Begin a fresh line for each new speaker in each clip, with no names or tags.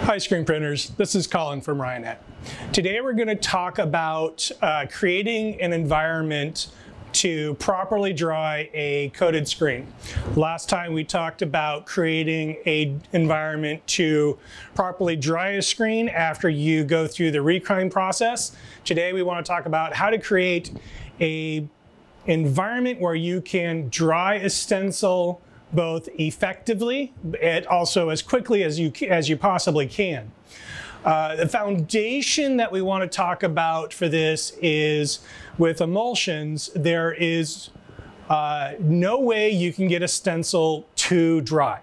Hi screen printers, this is Colin from Ryonet. Today we're going to talk about creating an environment to properly dry a coated screen. Last time we talked about creating an environment to properly dry a screen after you go through the recrying process. Today we want to talk about how to create an environment where you can dry a stencil both effectively and also as quickly as you possibly can. The foundation that we want to talk about for this is with emulsions, there is no way you can get a stencil too dry.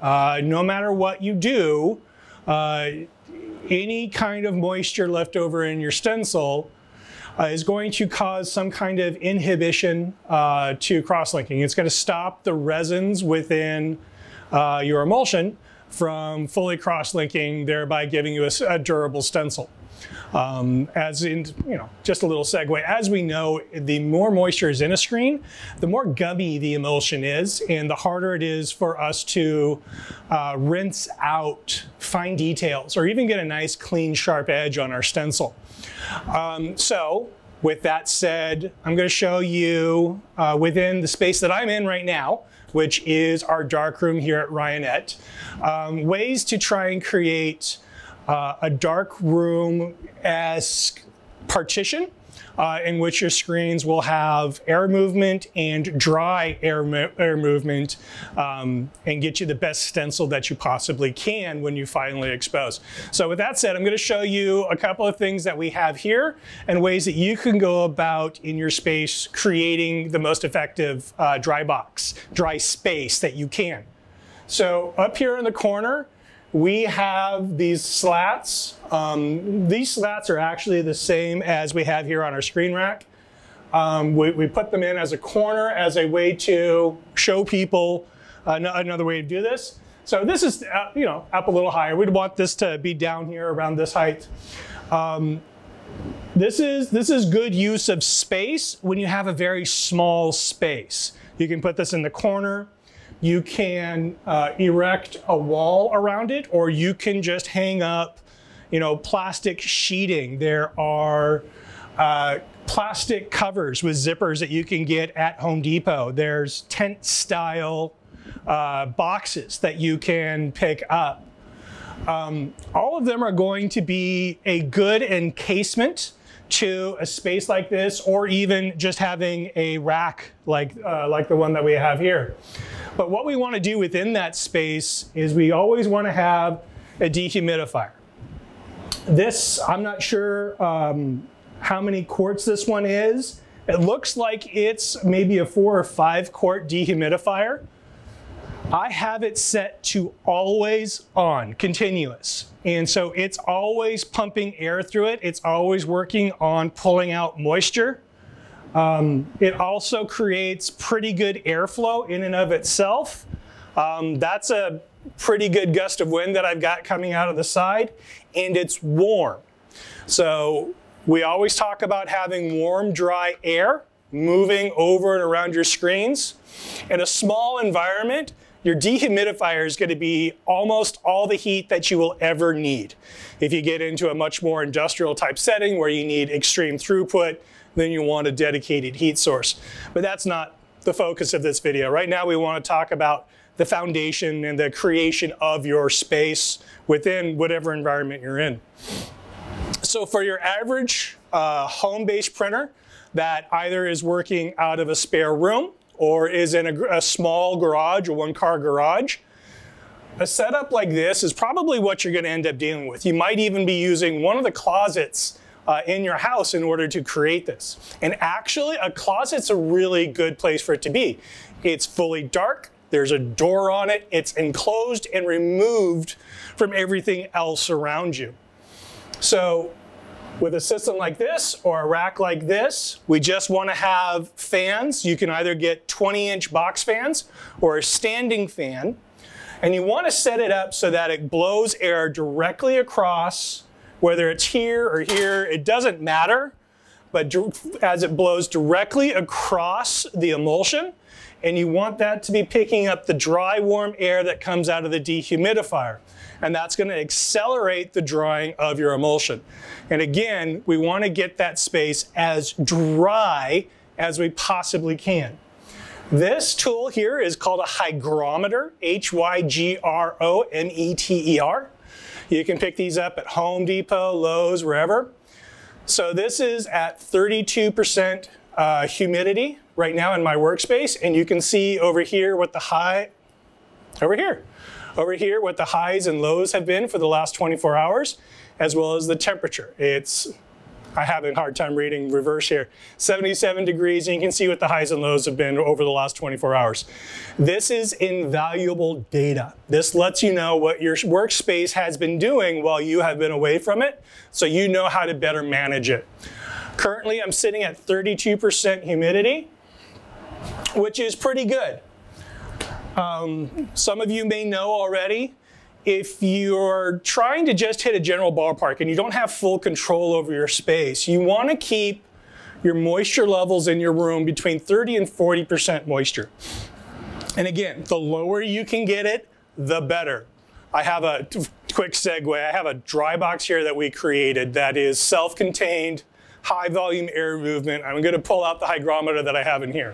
No matter what you do, any kind of moisture left over in your stencil is going to cause some kind of inhibition to cross-linking. It's going to stop the resins within your emulsion from fully cross-linking, thereby giving you a durable stencil. As in, just a little segue, as we know, the more moisture is in a screen, the more gummy the emulsion is, and the harder it is for us to rinse out fine details or even get a nice, clean, sharp edge on our stencil. So, with that said, I'm going to show you within the space that I'm in right now, which is our darkroom here at Ryonet, ways to try and create a dark room-esque partition in which your screens will have air movement and dry air movement and get you the best stencil that you possibly can when you finally expose. So with that said, I'm going to show you a couple of things that we have here and ways that you can go about in your space creating the most effective dry space that you can. So up here in the corner, we have these slats. These slats are actually the same as we have here on our screen rack. We put them in as a corner as a way to show people another way to do this. So this is up a little higher. We'd want this to be down here around this height. This is good use of space when you have a very small space. You can put this in the corner. You can erect a wall around it, or you can just hang up, plastic sheeting. There are plastic covers with zippers that you can get at Home Depot. There's tent-style boxes that you can pick up. All of them are going to be a good encasement to a space like this, or even just having a rack like the one that we have here. But what we want to do within that space is we always want to have a dehumidifier. This, I'm not sure how many quarts this one is. It looks like it's maybe a 4 or 5 quart dehumidifier. I have it set to always on, continuous. And so it's always pumping air through it. It's always working on pulling out moisture. It also creates pretty good airflow in and of itself. That's a pretty good gust of wind that I've got coming out of the side, and it's warm. So we always talk about having warm, dry air moving over and around your screens. In a small environment, your dehumidifier is going to be almost all the heat that you will ever need. If you get into a much more industrial type setting where you need extreme throughput, then you want a dedicated heat source. But that's not the focus of this video. Right now we want to talk about the foundation and the creation of your space within whatever environment you're in. So for your average home-based printer that either is working out of a spare room or is in a small garage or one-car garage, a setup like this is probably what you're going to end up dealing with. You might even be using one of the closets in your house in order to create this. And actually, a closet's a really good place for it to be. It's fully dark, there's a door on it, it's enclosed and removed from everything else around you. So with a system like this or a rack like this, we just want to have fans. You can either get 20-inch box fans or a standing fan. And you want to set it up so that it blows air directly across, whether it's here or here, it doesn't matter, but as it blows directly across the emulsion, and you want that to be picking up the dry, warm air that comes out of the dehumidifier. And that's going to accelerate the drying of your emulsion. And again, we want to get that space as dry as we possibly can. This tool here is called a hygrometer, Hygrometer. You can pick these up at Home Depot, Lowe's, wherever. So this is at 32% humidity right now in my workspace, and you can see over here what the what the highs and lows have been for the last 24 hours, as well as the temperature. I have a hard time reading reverse here. 77 degrees, and you can see what the highs and lows have been over the last 24 hours. This is invaluable data. This lets you know what your workspace has been doing while you have been away from it, so you know how to better manage it. Currently, I'm sitting at 32% humidity, which is pretty good. Some of you may know already, if you're trying to just hit a general ballpark and you don't have full control over your space, you want to keep your moisture levels in your room between 30 and 40% moisture. And again, the lower you can get it, the better. I have a quick segue. I have a dry box here that we created that is self-contained, high volume air movement. I'm going to pull out the hygrometer that I have in here.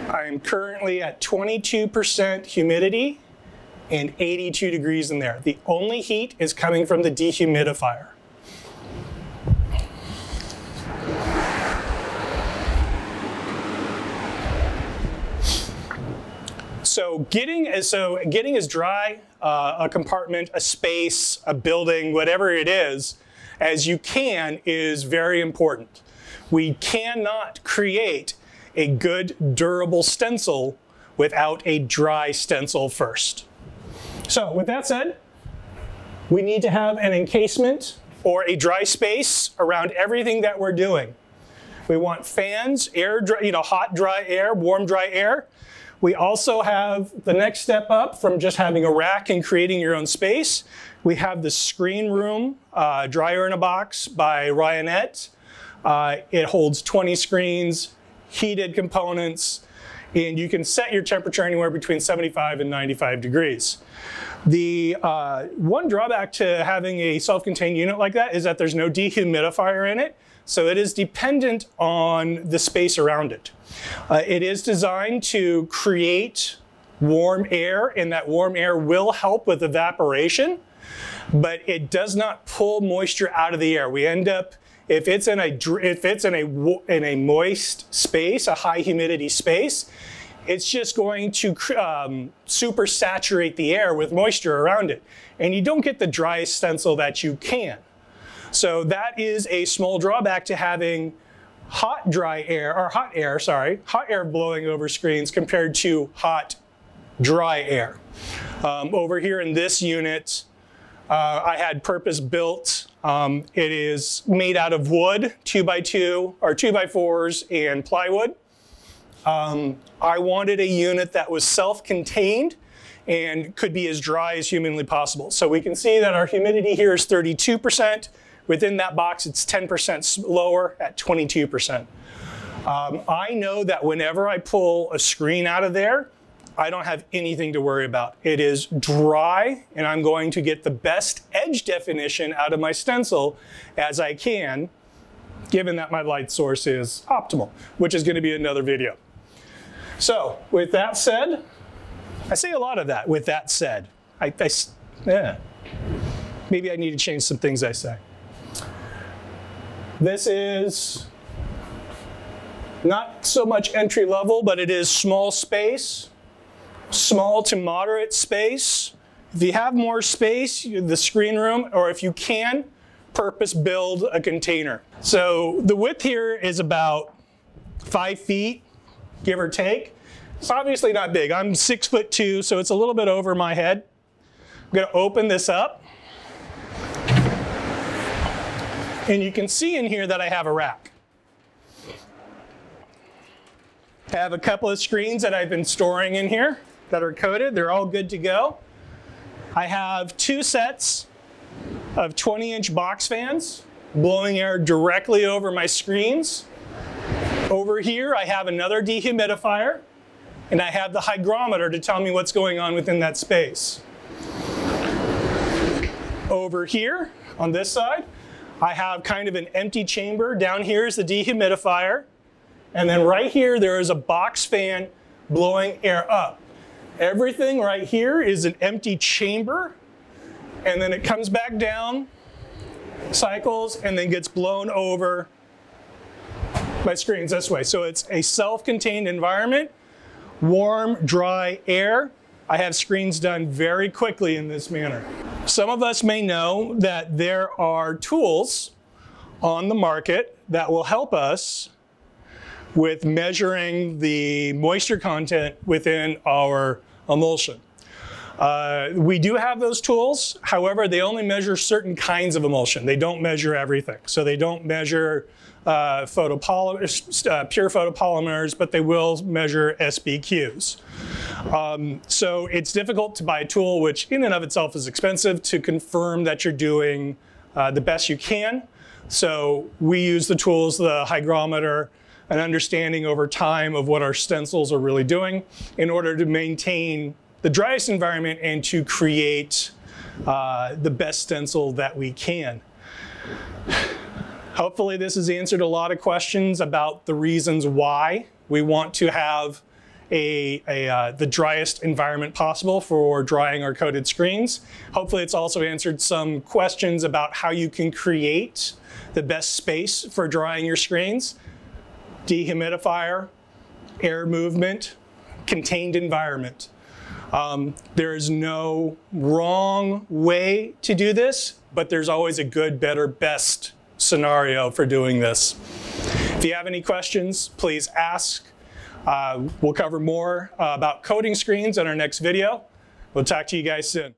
I'm currently at 22% humidity and 82 degrees in there. The only heat is coming from the dehumidifier. So getting as dry a compartment, a space, a building, whatever it is, as you can is very important. We cannot create a good, durable stencil without a dry stencil first. So with that said, we need to have an encasement or a dry space around everything that we're doing. We want fans, air, hot, dry air, warm, dry air. We also have the next step up from just having a rack and creating your own space. We have the Screen Room dryer in a box by Ryonet. It holds 20 screens, heated components, and you can set your temperature anywhere between 75 and 95 degrees. The one drawback to having a self-contained unit like that is that there's no dehumidifier in it, so it is dependent on the space around it. It is designed to create warm air, and that warm air will help with evaporation, but it does not pull moisture out of the air. We end up, if it's in a moist space, a high humidity space, it's just going to super saturate the air with moisture around it. And you don't get the dry stencil that you can. So that is a small drawback to having hot air blowing over screens compared to hot, dry air. Over here in this unit, I had purpose built. It is made out of wood, 2x2 or 2x4s and plywood. I wanted a unit that was self-contained and could be as dry as humanly possible. So we can see that our humidity here is 32%. Within that box, it's 10% lower at 22%. I know that whenever I pull a screen out of there, I don't have anything to worry about. It is dry, and I'm going to get the best edge definition out of my stencil as I can, given that my light source is optimal, which is going to be another video. So with that said, I say a lot of that, with that said. Yeah. Maybe I need to change some things I say. This is not so much entry level, but it is small space, small to moderate space. If you have more space, the screen room, or if you can, purpose build a container. So the width here is about 5 feet, give or take. It's obviously not big. I'm 6'2", so it's a little bit over my head. I'm going to open this up. And you can see in here that I have a rack. I have a couple of screens that I've been storing in here that are coated. They're all good to go. I have 2 sets of 20-inch box fans, blowing air directly over my screens. Over here, I have another dehumidifier, and I have the hygrometer to tell me what's going on within that space. Over here, on this side, I have kind of an empty chamber. Down here is the dehumidifier. And then right here, there is a box fan blowing air up. Everything right here is an empty chamber. And then it comes back down, cycles, and then gets blown over my screens this way. So it's a self-contained environment, warm, dry air. I have screens done very quickly in this manner. Some of us may know that there are tools on the market that will help us with measuring the moisture content within our emulsion. We do have those tools. However, they only measure certain kinds of emulsion. They don't measure everything. So they don't measure pure photopolymers, but they will measure SBQs. So it's difficult to buy a tool which in and of itself is expensive to confirm that you're doing the best you can. So we use the tools, the hygrometer, an understanding over time of what our stencils are really doing in order to maintain the driest environment and to create the best stencil that we can. Hopefully this has answered a lot of questions about the reasons why we want to have the driest environment possible for drying our coated screens. Hopefully it's also answered some questions about how you can create the best space for drying your screens. Dehumidifier, air movement, contained environment. There is no wrong way to do this, but there's always a good, better, best scenario for doing this. If you have any questions, please ask. We'll cover more about coating screens in our next video. We'll talk to you guys soon.